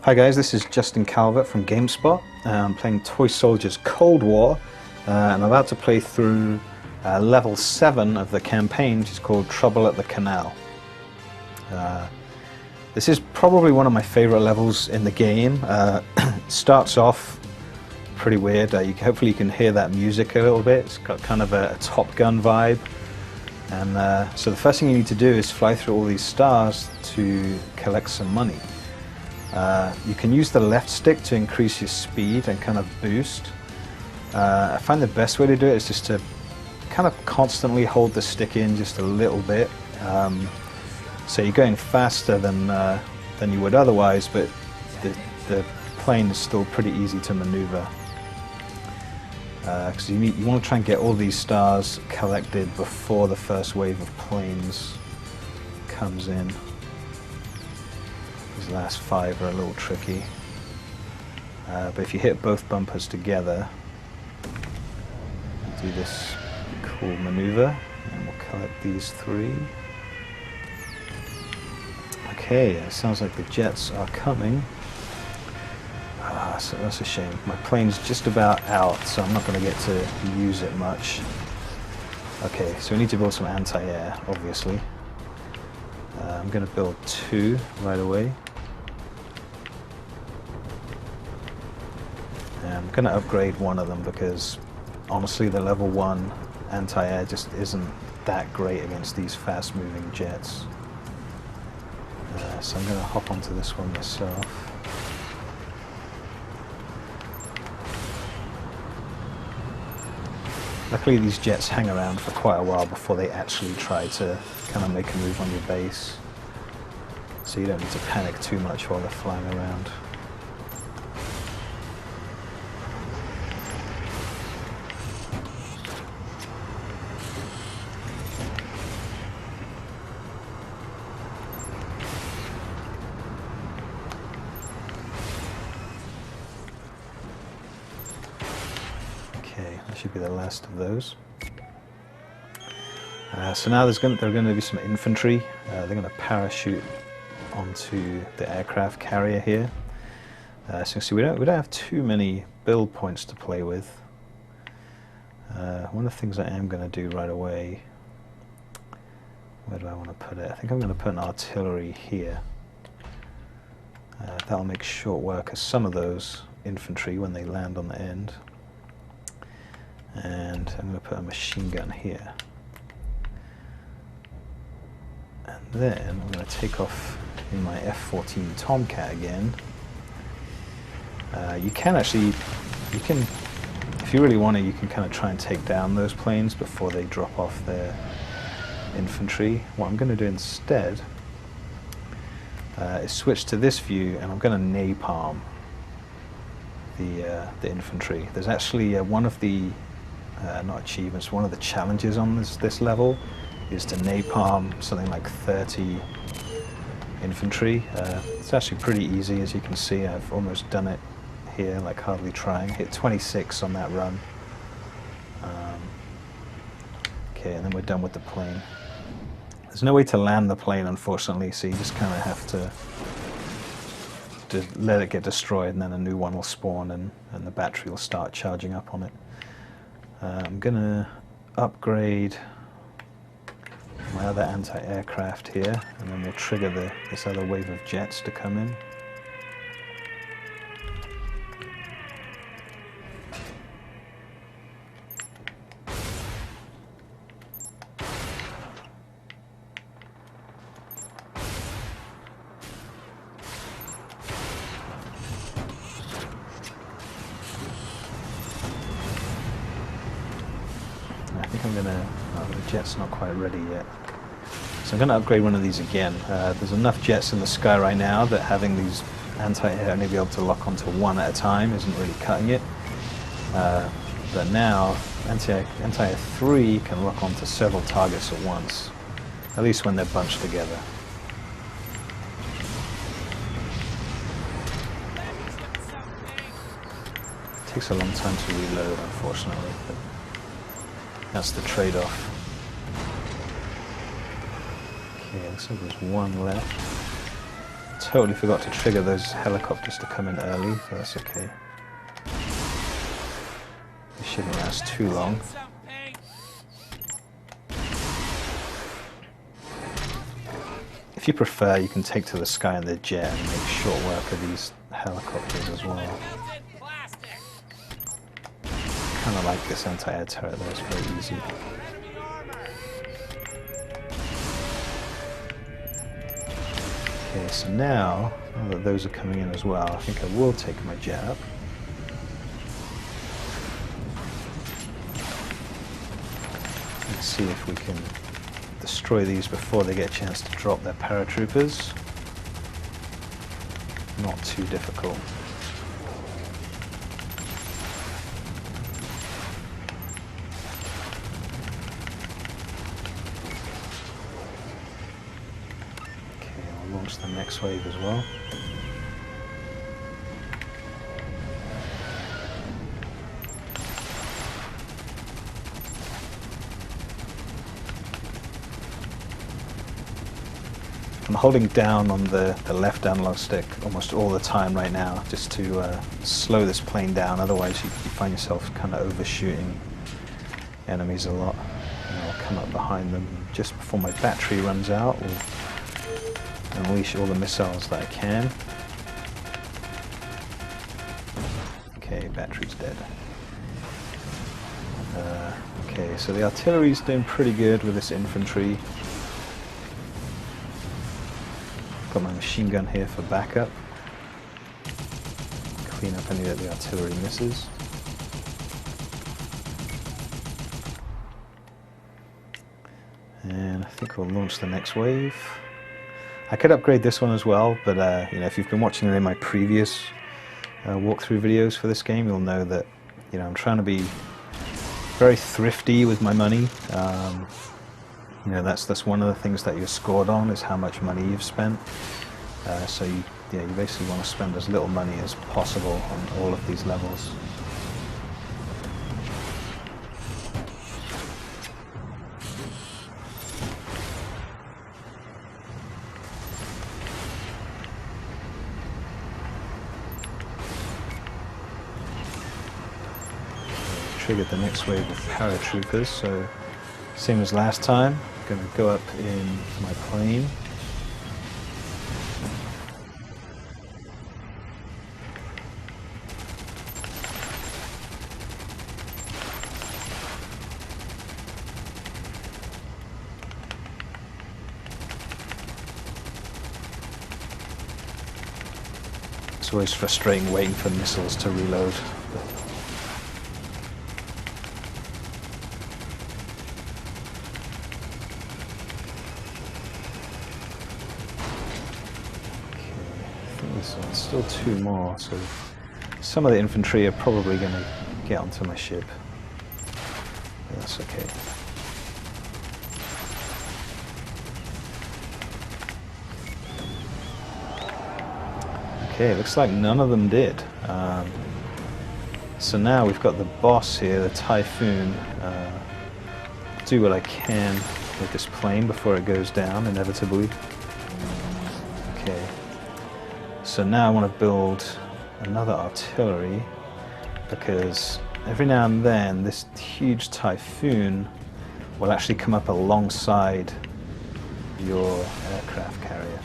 Hi guys, this is Justin Calvert from GameSpot. I'm playing Toy Soldiers Cold War, and I'm about to play through level 7 of the campaign, which is called Trouble at the Canal. This is probably one of my favorite levels in the game. It starts off pretty weird. Hopefully you can hear that music a little bit. It's got kind of a Top Gun vibe. And so the first thing you need to do is fly through all these stars to collect some money. You can use the left stick to increase your speed and kind of boost. I find the best way to do it is just to kind of constantly hold the stick in just a little bit. So you're going faster than you would otherwise, but the plane is still pretty easy to maneuver. Because you want to try and get all these stars collected before the first wave of planes comes in. These last 5 are a little tricky, but if you hit both bumpers together, do this cool maneuver, and we'll collect these 3. Okay, it sounds like the jets are coming. So that's a shame. My plane's just about out, so I'm not going to get to use it much. Okay, so we need to build some anti-air, obviously. I'm going to build 2 right away. And I'm going to upgrade one of them because honestly the level 1 anti-air just isn't that great against these fast moving jets. So I'm going to hop onto this one myself. Luckily these jets hang around for quite a while before they actually try to kind of make a move on your base. So you don't need to panic too much while they're flying around. Okay, that should be the last of those. So now there are going to be some infantry. They're going to parachute onto the aircraft carrier here. So you can see we don't have too many build points to play with. One of the things I am going to do right away, where do I want to put it? I think I'm going to put an artillery here. That'll make short work of some of those infantry when they land on the end. And I'm going to put a machine gun here. And then I'm going to take off in my F-14 Tomcat again. You can, if you really want to, you can kind of try and take down those planes before they drop off their infantry. What I'm going to do instead is switch to this view, and I'm going to napalm the infantry. There's actually one of the not achievements, one of the challenges on this level is to napalm something like 30 infantry. It's actually pretty easy, as you can see. I've almost done it here, like hardly trying. Hit 26 on that run. Okay, and then we're done with the plane. There's no way to land the plane, unfortunately, so you just kind of have to let it get destroyed, and then a new one will spawn, and the battery will start charging up on it. I'm going to upgrade my other anti-aircraft here, and then we'll trigger this other wave of jets to come in. The jet's not quite ready yet. So I'm going to upgrade one of these again. There's enough jets in the sky right now that having these anti-air only be able to lock onto one at a time isn't really cutting it. But now anti-air 3 can lock onto several targets at once, at least when they're bunched together. It takes a long time to reload, unfortunately, but that's the trade-off. Okay, looks like there's one left. totally forgot to trigger those helicopters to come in early, but that's okay. It shouldn't last too long. If you prefer, you can take to the sky in the jet and make short work of these helicopters as well. Kind of like this anti-air turret though, it's very easy. Okay, so now that those are coming in as well, I think I will take my jet up. Let's see if we can destroy these before they get a chance to drop their paratroopers. Not too difficult. Launch the next wave as well. I'm holding down on the left analog stick almost all the time right now, just to slow this plane down, otherwise you find yourself kind of overshooting enemies a lot. And I'll come up behind them just before my battery runs out. Unleash all the missiles that I can. Okay, battery's dead. Okay, so the artillery's doing pretty good with this infantry. Got my machine gun here for backup. Clean up any of the artillery misses. And I think we'll launch the next wave. I could upgrade this one as well, but you know, if you've been watching any of my previous walkthrough videos for this game, you'll know that I'm trying to be very thrifty with my money. You know, that's one of the things that you're scored on, is how much money you've spent. So you basically want to spend as little money as possible on all of these levels. Triggered the next wave of paratroopers, so same as last time, I'm going to go up in my plane. It's always frustrating waiting for missiles to reload. Still two more, so some of the infantry are probably going to get onto my ship, but that's okay. Okay, looks like none of them did. So now we've got the boss here, the Typhoon. Do what I can with this plane before it goes down, inevitably. Okay. So now I want to build another artillery, because every now and then this huge Typhoon will actually come up alongside your aircraft carrier.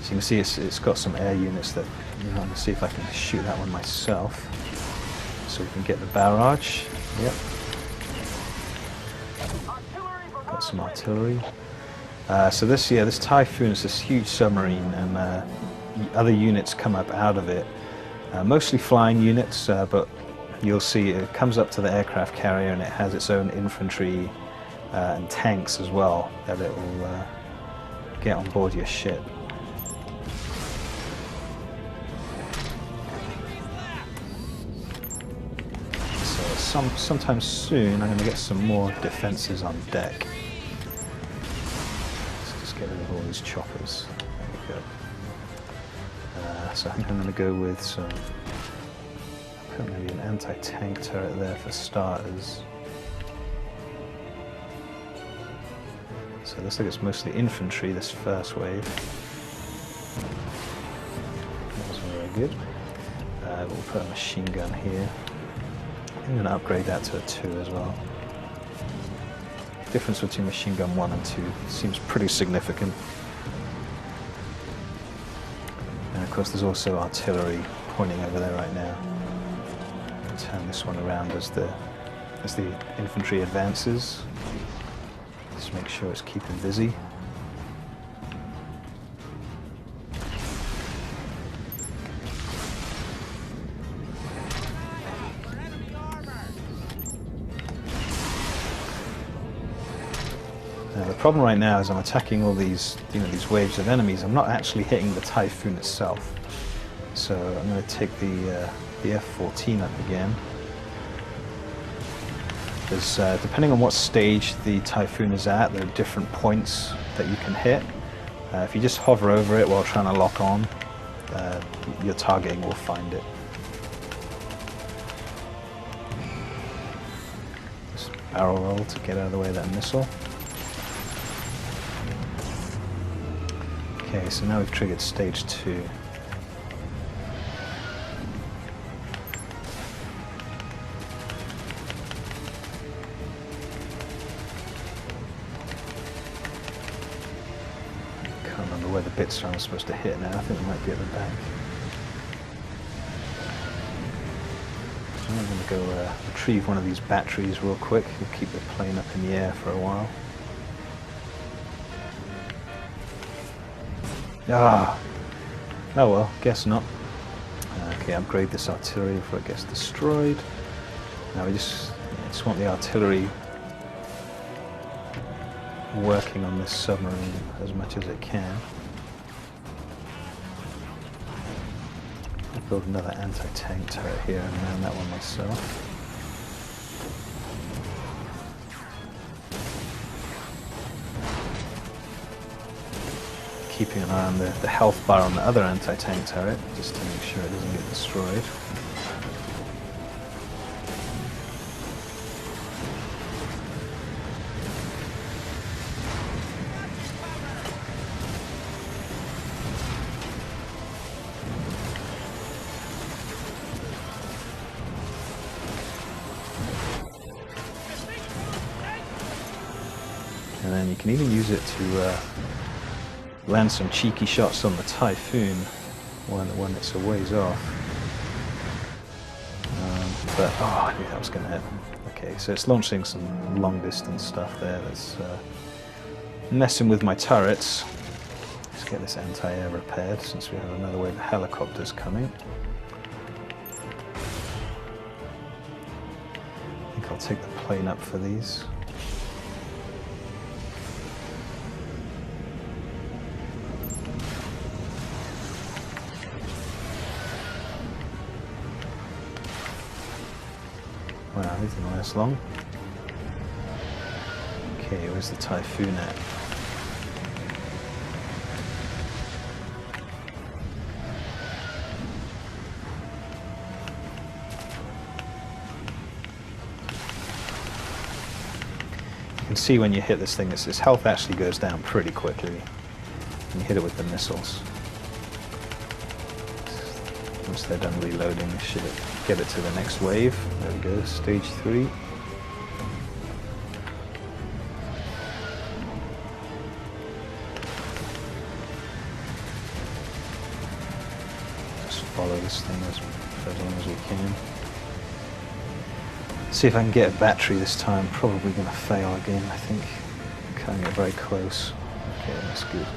So you can see it's got some air units that, I'm going to see if I can shoot that one myself, so we can get the barrage. Yep. Got some artillery. So this Typhoon is this huge submarine, and other units come up out of it. Mostly flying units, but you'll see it comes up to the aircraft carrier and it has its own infantry and tanks as well that it will get on board your ship. So sometime soon I'm going to get some more defenses on deck. Get rid of all these choppers. There we go. So I think I'm going to go with some, put maybe an anti-tank turret there for starters. So it looks like it's mostly infantry, this first wave. very good. We'll put a machine gun here. I'm going to upgrade that to a 2 as well. The difference between machine gun 1 and 2 seems pretty significant. And of course there's also artillery pointing over there right now. I'll turn this one around as the infantry advances. Just make sure it's keeping busy. Now the problem right now is I'm attacking all these, these waves of enemies. I'm not actually hitting the Typhoon itself. So I'm going to take the F-14 up again. Because depending on what stage the Typhoon is at, there are different points that you can hit. If you just hover over it while trying to lock on, your targeting will find it. Just barrel roll to get out of the way of that missile. Okay, so now we've triggered stage 2. Can't remember where the bits are I'm supposed to hit now. I think it might be at the back. So I'm going to go retrieve one of these batteries real quick. We'll keep the plane up in the air for a while. Ah! Oh well, guess not. Okay, upgrade this artillery before it gets destroyed. Now we just want the artillery working on this submarine as much as it can. I'll build another anti-tank turret here and man that one myself. Keeping an eye on the health bar on the other anti-tank turret, just to make sure it doesn't get destroyed. And then you can even use it to land some cheeky shots on the Typhoon when it's a ways off. But oh, I knew that was going to hit. Okay, so it's launching some long distance stuff there that's messing with my turrets. Let's get this anti-air repaired since we have another wave of helicopters coming. I think I'll take the plane up for these. Wow, these didn't last long. Okay, where's the Typhoon at? You can see when you hit this thing, its health actually goes down pretty quickly when you hit it with the missiles. Once they're done reloading, they should get it to the next wave. There we go, stage 3. Just follow this thing as long as we can. See if I can get a battery this time. Probably going to fail again, I think. Can't get very close. Okay, that's good.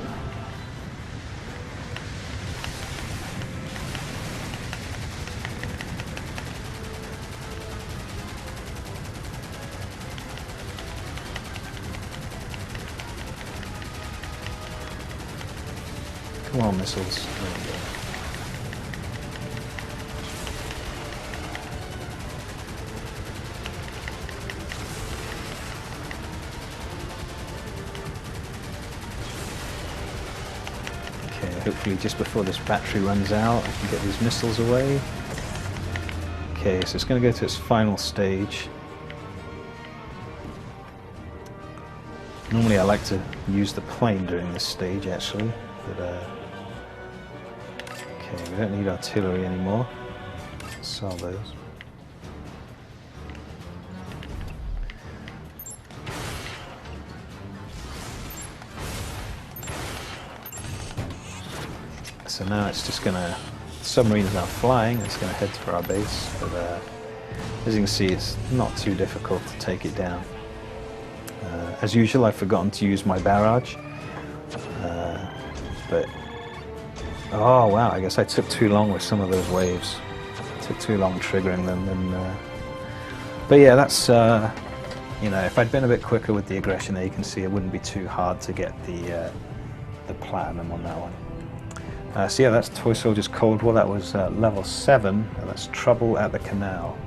Come on, missiles. There we go. Okay, hopefully just before this battery runs out, I can get these missiles away. Okay, so it's going to go to its final stage. Normally I like to use the plane during this stage, actually, but Okay, we don't need artillery anymore. Sell those. So now it's just gonna, the submarine is now flying, it's gonna head for our base, but as you can see it's not too difficult to take it down. As usual, I've forgotten to use my barrage, but oh wow, I guess I took too long with some of those waves. Took too long triggering them, and but yeah, that's you know, if I'd been a bit quicker with the aggression there, you can see it wouldn't be too hard to get the platinum on that one. So yeah, that's Toy Soldiers Cold War. That was level 7, and that's Trouble at the Canal.